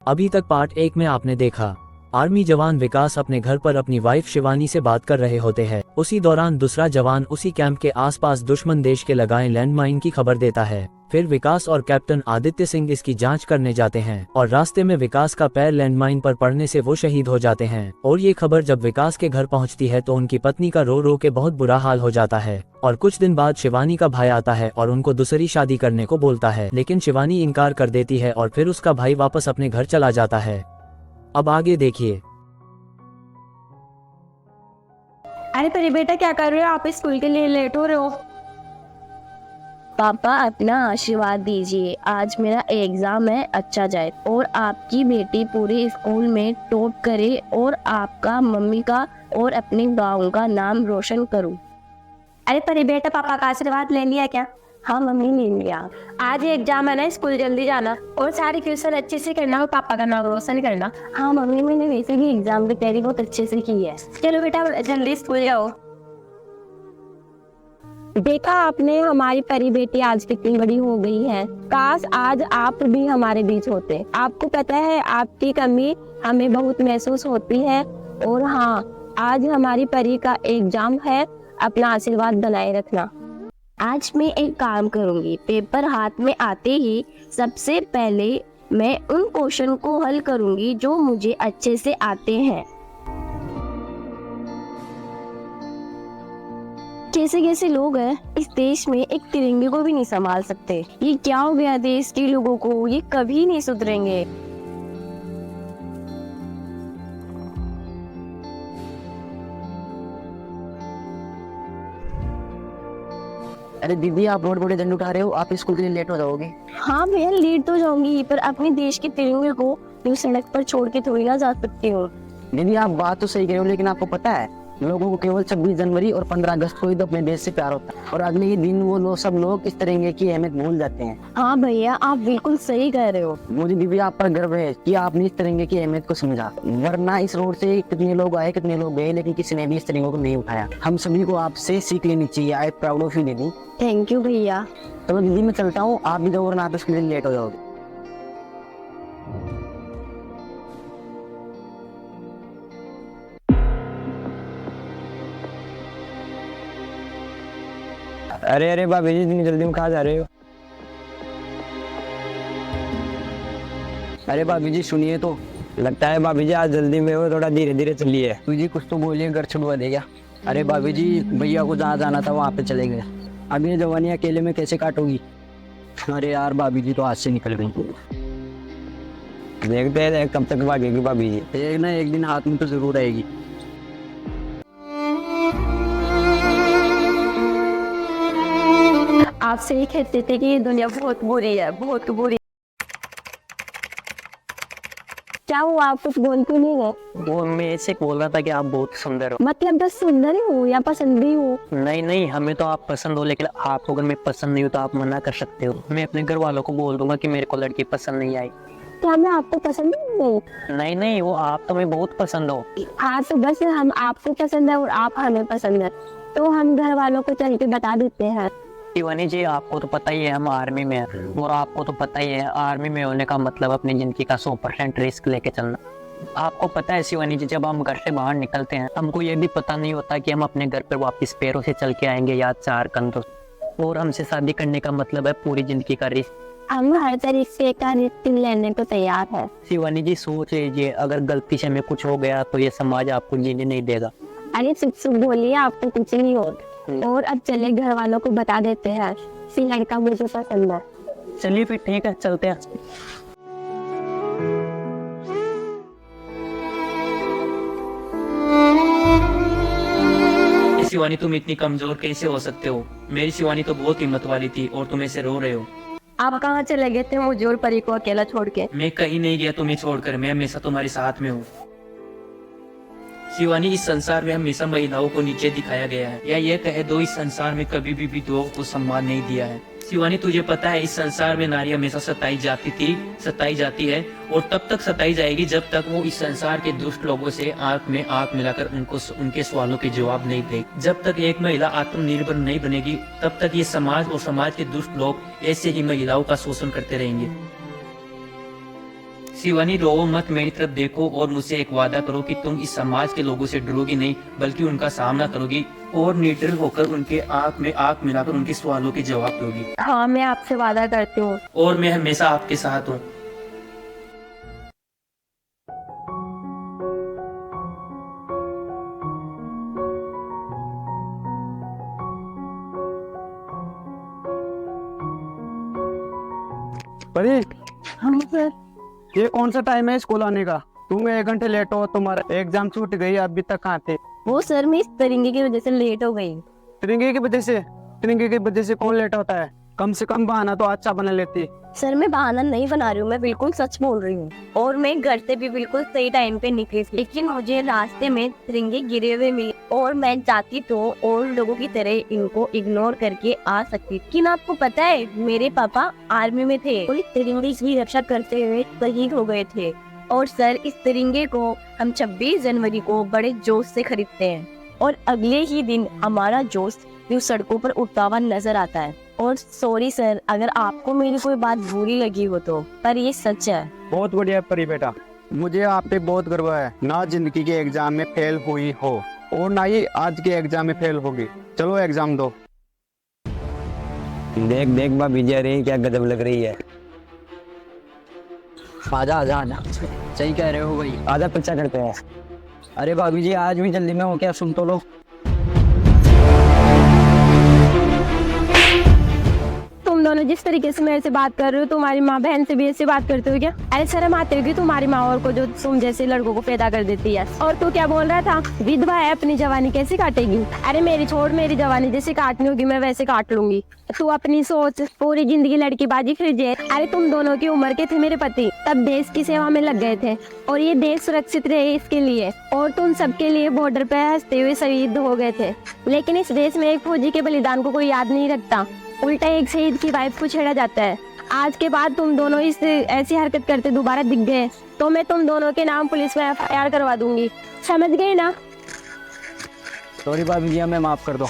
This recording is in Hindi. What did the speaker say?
अभी तक पार्ट 1 में आपने देखा आर्मी जवान विकास अपने घर पर अपनी वाइफ शिवानी से बात कर रहे होते हैं। उसी दौरान दूसरा जवान उसी कैंप के आसपास दुश्मन देश के लगाए लैंडमाइन की खबर देता है। फिर विकास और कैप्टन आदित्य सिंह इसकी जांच करने जाते हैं और रास्ते में विकास का पैर लैंडमाइन पर पड़ने से वो शहीद हो जाते हैं। और ये खबर जब विकास के घर पहुंचती है तो उनकी पत्नी का रो रो के बहुत बुरा हाल हो जाता है। और कुछ दिन बाद शिवानी का भाई आता है और उनको दूसरी शादी करने को बोलता है, लेकिन शिवानी इनकार कर देती है और फिर उसका भाई वापस अपने घर चला जाता है। अब आगे देखिए। अरे परी बेटा क्या कर रहे हो? आप स्कूल के लिए लेट हो रहे हो। पापा अपना आशीर्वाद दीजिए, आज मेरा एग्जाम है, अच्छा जाए और आपकी बेटी पूरे स्कूल में टॉप करे और आपका, मम्मी का और अपने गांव का नाम रोशन करूं। अरे परी बेटा पापा का आशीर्वाद ले लिया क्या? हाँ मम्मी, ले लिया। आज ये एग्जाम है ना, स्कूल जल्दी जाना और सारी क्वेश्चन अच्छे से करना और पापा का नाम रोशन करना। हाँ मम्मी, मैंने वैसे भी एग्जाम की तैयारी बहुत अच्छे से की है। चलो बेटा जल्दी स्कूल जाओ। देखा आपने, हमारी परी बेटी आज कितनी बड़ी हो गई है। काश आज आप भी हमारे बीच होते। आपको पता है आपकी कमी हमें बहुत महसूस होती है। और हाँ, आज हमारी परी का एग्जाम है, अपना आशीर्वाद बनाए रखना। आज मैं एक काम करूंगी, पेपर हाथ में आते ही सबसे पहले मैं उन क्वेश्चन को हल करूंगी जो मुझे अच्छे से आते हैं। कैसे कैसे लोग हैं इस देश में, एक तिरंगे को भी नहीं संभाल सकते। ये क्या हो गया देश के लोगों को, ये कभी नहीं सुधरेंगे। अरे दीदी, आप बहुत बड़े दंड उठा रहे हो, आप स्कूल के लिए लेट हो जाओगे। हाँ भैया, लेट तो जाऊंगी, पर अपने देश के तिरंगे को यूं सड़क पर छोड़ के थोड़ी ना जा सकती हूँ। दीदी आप बात तो सही कह रहे हो, लेकिन आपको पता है लोगों को केवल 26 जनवरी और 15 अगस्त को ही तो अपने देश से प्यार होता है, और अगले ही दिन वो लोग सब लोग इस तिरंगे की अहमियत भूल जाते हैं। हाँ भैया, आप बिल्कुल सही कह रहे हो। मुझे दीदी आप पर गर्व है कि आपने इस तिरंगे की अहमियत को समझा, वरना इस रोड से कितने लोग आए कितने लोग गए, लेकिन किसी ने भी इस तिरंगे को नहीं उठाया। हम सभी को आपसे सीख लेनी चाहिए। आई प्राउड ऑफ यू दीदी। थैंक यू भैया। तो दीदी मैं चलता हूँ, आप भी जाओ वरना आप इसके लिए लेट हो जाओगे। अरे अरे भाभी जी, इतनी जल्दी में कहाँ जा रहे हो? अरे भाभी जी सुनिए तो। लगता है भाभी जी आज जल्दी में हो, थोड़ा धीरे धीरे चलिए। तुझे कुछ तो बोलिए, घर छुड़वा देगा। अरे भाभी जी, भैया को जहाँ जाना था वहाँ पे चले गए। अब ये जवानी अकेले में कैसे काटोगी? अरे यार भाभी जी तो हाथ से निकल गई। देखते हैं कब तक भागेगी भाभी जी। एक ना एक दिन हाथ में तो जरूर आएगी। आपसे ही कहते थे कि ये दुनिया बहुत बुरी है, बहुत बुरी। क्या हुआ, आप कुछ बोलते नहीं है? वो मैं ऐसे बोल रहा था कि आप बहुत सुंदर हो। मतलब बस सुंदर ही हूँ या पसंद भी हूँ? नहीं नहीं, हमें तो आप पसंद हो, लेकिन आपको अगर मैं पसंद नहीं हूँ तो आप मना कर सकते हो। मैं अपने घर वालों को बोल दूंगा कि मेरे को लड़की पसंद नहीं आई। क्या मैं आपको पसंद नहीं? नहीं नहीं, वो आप तो मैं बहुत पसंद हो। हाँ तो बस हम आपको पसंद है और आप हमें पसंद है, तो हम घर वालों को चल के बता देते हैं। शिवानी जी, आपको तो पता ही है हम आर्मी में हैं, और आपको तो पता ही है आर्मी में होने का मतलब अपनी जिंदगी का 100% रिस्क लेके चलना। आपको पता है शिवानी जी, जब हम घर से बाहर निकलते हैं हमको ये भी पता नहीं होता कि हम अपने घर पर वापस पैरों से चल के आएंगे या 4 कंधों। और हमसे शादी करने का मतलब है पूरी जिंदगी का रिस्क। हम हर तरीके का रिस्क लेने को तैयार है। शिवानी जी सोच लीजिए, अगर गलती से हमें कुछ हो गया तो ये समाज आपको जीने नहीं देगा। अरे चुप चुप बोलिए, आपको कुछ नहीं हो। और अब चले घर वालों को बता देते हैं कि लड़का मुझे पसंद है। चलिए फिर ठीक है, चलते हैं। शिवानी, तुम इतनी कमजोर कैसे हो सकते हो? मेरी शिवानी तो बहुत हिम्मत वाली थी और तुम ऐसे रो रहे हो। आप कहाँ चले गए थे मुझे और परी को अकेला छोड़ के? मैं कहीं नहीं गया तुम्हें छोड़कर, मैं हमेशा तुम्हारे साथ में हूँ। शिवानी, इस संसार में हमेशा महिलाओं को नीचे दिखाया गया है, या ये कह दो इस संसार में कभी भी विधवाओं को सम्मान नहीं दिया है। शिवानी, तुझे पता है इस संसार में नारी हमेशा सताई जाती है और तब तक सताई जाएगी जब तक वो इस संसार के दुष्ट लोगों से आंख में आंख मिलाकर उनके सवालों के जवाब नहीं देगी। जब तक एक महिला आत्मनिर्भर नहीं बनेगी तब तक ये समाज और समाज के दुष्ट लोग ऐसे ही महिलाओं का शोषण करते रहेंगे। शिवानी रो मत, मेरी तरफ देखो और मुझसे एक वादा करो कि तुम इस समाज के लोगों से डरोगी नहीं बल्कि उनका सामना करोगी और निडर होकर उनके आंख में आंख मिलाकर उनके सवालों के जवाब दोगी। हाँ, मैं आपसे वादा करती हूँ। और मैं हमेशा आपके साथ हूँ। परी, हम सर ये कौन सा टाइम है स्कूल आने का? तुम 1 घंटे लेट हो, तुम्हारा एग्जाम छूट गई, अभी तक कहाँ थे? वो सर मैं इस तिरंगे की वजह से लेट हो गई। तिरंगे की वजह से? तिरंगे की वजह से कौन लेट होता है? कम से कम बहाना तो अच्छा बना लेती। सर मैं बहाना नहीं बना रही हूँ, मैं बिल्कुल सच बोल रही हूँ। और मैं घर से भी बिल्कुल सही टाइम पे निकली थी, लेकिन मुझे रास्ते में तिरंगे गिरे हुए मिले और मैं जाती तो और लोगों की तरह इनको इग्नोर करके आ सकती। लेकिन आपको पता है मेरे पापा आर्मी में थे और इस तिरंगे की रक्षा करते हुए शहीद हो गए थे। और सर इस तिरंगे को हम 26 जनवरी को बड़े जोश से खरीदते हैं और अगले ही दिन हमारा जोश यूं सड़कों पर उठता हुआ नजर आता है। और सॉरी सर अगर आपको मेरी कोई बात बुरी लगी हो तो, पर ये सच है। बहुत बढ़िया परी बेटा, मुझे आप पे बहुत गर्व है। ना जिंदगी के एग्जाम में फेल हुई हो और ना ही आज के एग्जाम में फेल होगी। चलो एग्जाम दो। देख देख भाभी जी, अरे क्या गजब लग रही है। आजा आजा आजा, सही कह रहे हो भाई। आधा पीछा करते हैं। अरे भाभी जी आज भी जल्दी में हो क्या, सुन तो लो। तुम दोनों जिस तरीके से मेरे से बात कर रहे हो, तुम्हारी माँ बहन से भी ऐसे बात करते हो क्या? अरे शर्म आती होगी तुम्हारी माँ और को जो तुम जैसे लड़कों को पैदा कर देती है। और तू क्या बोल रहा था, विधवा है अपनी जवानी कैसे काटेगी? अरे मेरी छोड़, मेरी जवानी जैसे काटनी होगी मैं वैसे काट लूंगी। तू अपनी सोच, पूरी जिंदगी लड़की बाजी खरीदे। अरे तुम दोनों की उम्र के थे मेरे पति, तब देश की सेवा में लग गए थे और ये देश सुरक्षित रहे इसके लिए, और तुम सबके लिए बॉर्डर पे हंसते हुए शहीद हो गए थे। लेकिन इस देश में एक फौजी के बलिदान को कोई याद नहीं रखता, उल्टा एक शहीद की वाइफ को छेड़ा जाता है। आज के बाद तुम दोनों इस ऐसी हरकत करते दोबारा दिख गए तो मैं तुम दोनों के नाम पुलिस में FIR करवा दूंगी, समझ गए ना? सॉरी भाभी जी, हमें माफ कर दो।